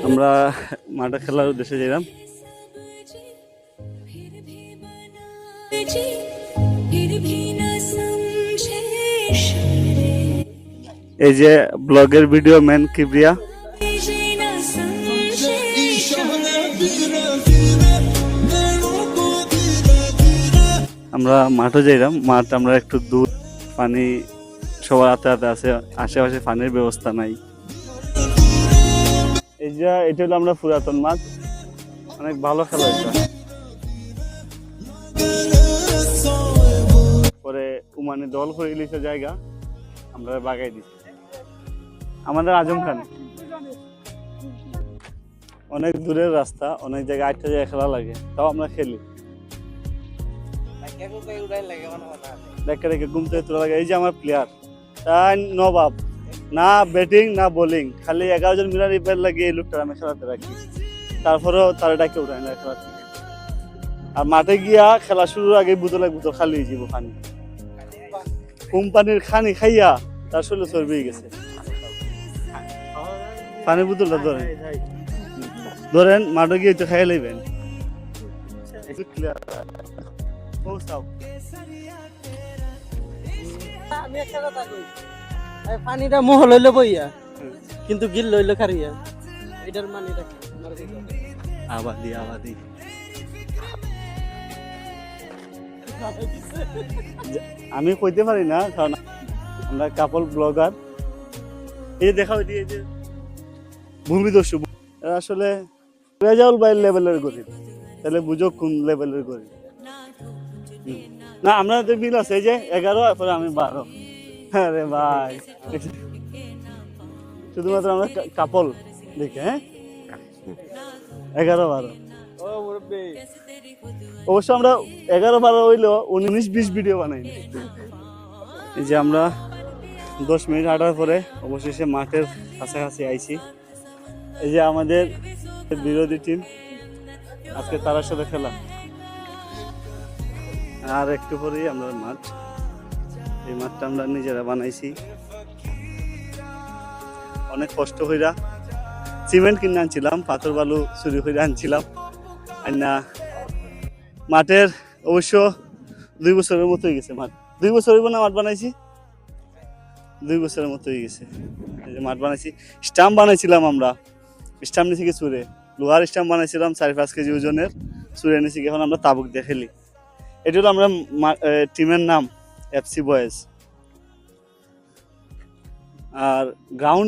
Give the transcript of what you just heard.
আমরা মাঠে খেলার উদ্দেশ্যে যাইলাম। এই যে ব্লগের ভিডিও ম্যান কিবরিয়া। আমরা মাঠে যাইলাম। মাঠ আমরা একটু দূর, পানি সবার হাতে হাতে আছে, আশেপাশে পানির ব্যবস্থা নাই। এই যে এটা হলো আমরা পুরাতন মাঠ, অনেক ভালো খেলা এটা। পরে উমানি দল করে ইলিশের জায়গা আমরা বাগাই দিচ্ছি। আমাদের আজম খান, অনেক দূরের রাস্তা, অনেক জায়গায় 8টা জায়গায় খেলা লাগে, তাও আমরা খেলি। দেখে দেখে ঘুমতে তোলা লাগে। এই যে আমার প্লেয়ার, তাই নবাব, না ব্যাটিং না বোলিং, খালি 11 জন মিলার রিপেয়ার লাগিয়ে এই লোকটা আমি খেলাতে রাখি। তারপরেও তার ডাকে উঠায় না খেলা থেকে। আর মাঠে গিয়া খেলা শুরুর আগে বোতলে বোতল খালি যাব পানি, কোম্পানির খানি খাইয়া তার শরীরে চর্বি গেছে। পানির বোতলটা ধরেন মাঠে গিয়ে তো খাইয়া লইবেন। আমি একটা কথা কই, পানিটা মোহ লইলে বইয়া কিন্তু গিল লইলে খারিয়া, এটার মানেটা কি? আবাদি আবাদি আমি কইতে পারি না, কারণ আমরা কাপল ব্লগার। এই যে দেখা এই যে ভূমিদস্যু, আসলে রেজাউল ভাইয়ের লেভেলের গরিব, তাহলে বুঝো কোন লেভেলের গরিব। না আমরা তো মিল আছে, এই যে 11 পরে আমি 12। হ্যাঁ রে ভাই, শুধুমাত্র আমরা কাপল দেখে। হ্যাঁ 11-12 অবশ্য আমরা 11-12 হইলেও 19-20 ভিডিও বানাই। এই যে আমরা 10 মিনিট হাঁটার পরে অবশেষে মাঠের কাছাকাছি আইছি। এই যে আমাদের বিরোধী টিম, আজকে তার সাথে খেলা। আর একটু পরেই আমরা মাঠ, এই মাঠটা আমরা নিজেরা বানাইছি অনেক কষ্ট হইরা। সিমেন্ট কিনে আনছিলাম, পাথর বালু চুরি করে আনছিলাম। আর না মাঠের অবশ্য 2 বছরের মতো হয়ে গেছে মাঠ। 2 বছর হইব না মাঠ বানাইছি, 2 বছরের মতো হয়ে গেছে। এই যে মাঠ বানাইছি, স্টাম্প বানাইছিলাম আমরা, স্টাম্প নিয়েছি কি চুরে, লোহার স্টাম্প বানাইছিলাম 4-5 কেজি ওজনের, চুরে এনেছি। এখন আমরা তাবুক দিয়ে খেলি। এটা হলো আমরা টিমের নাম FC বয়েজ। আর গ্রাউন্ড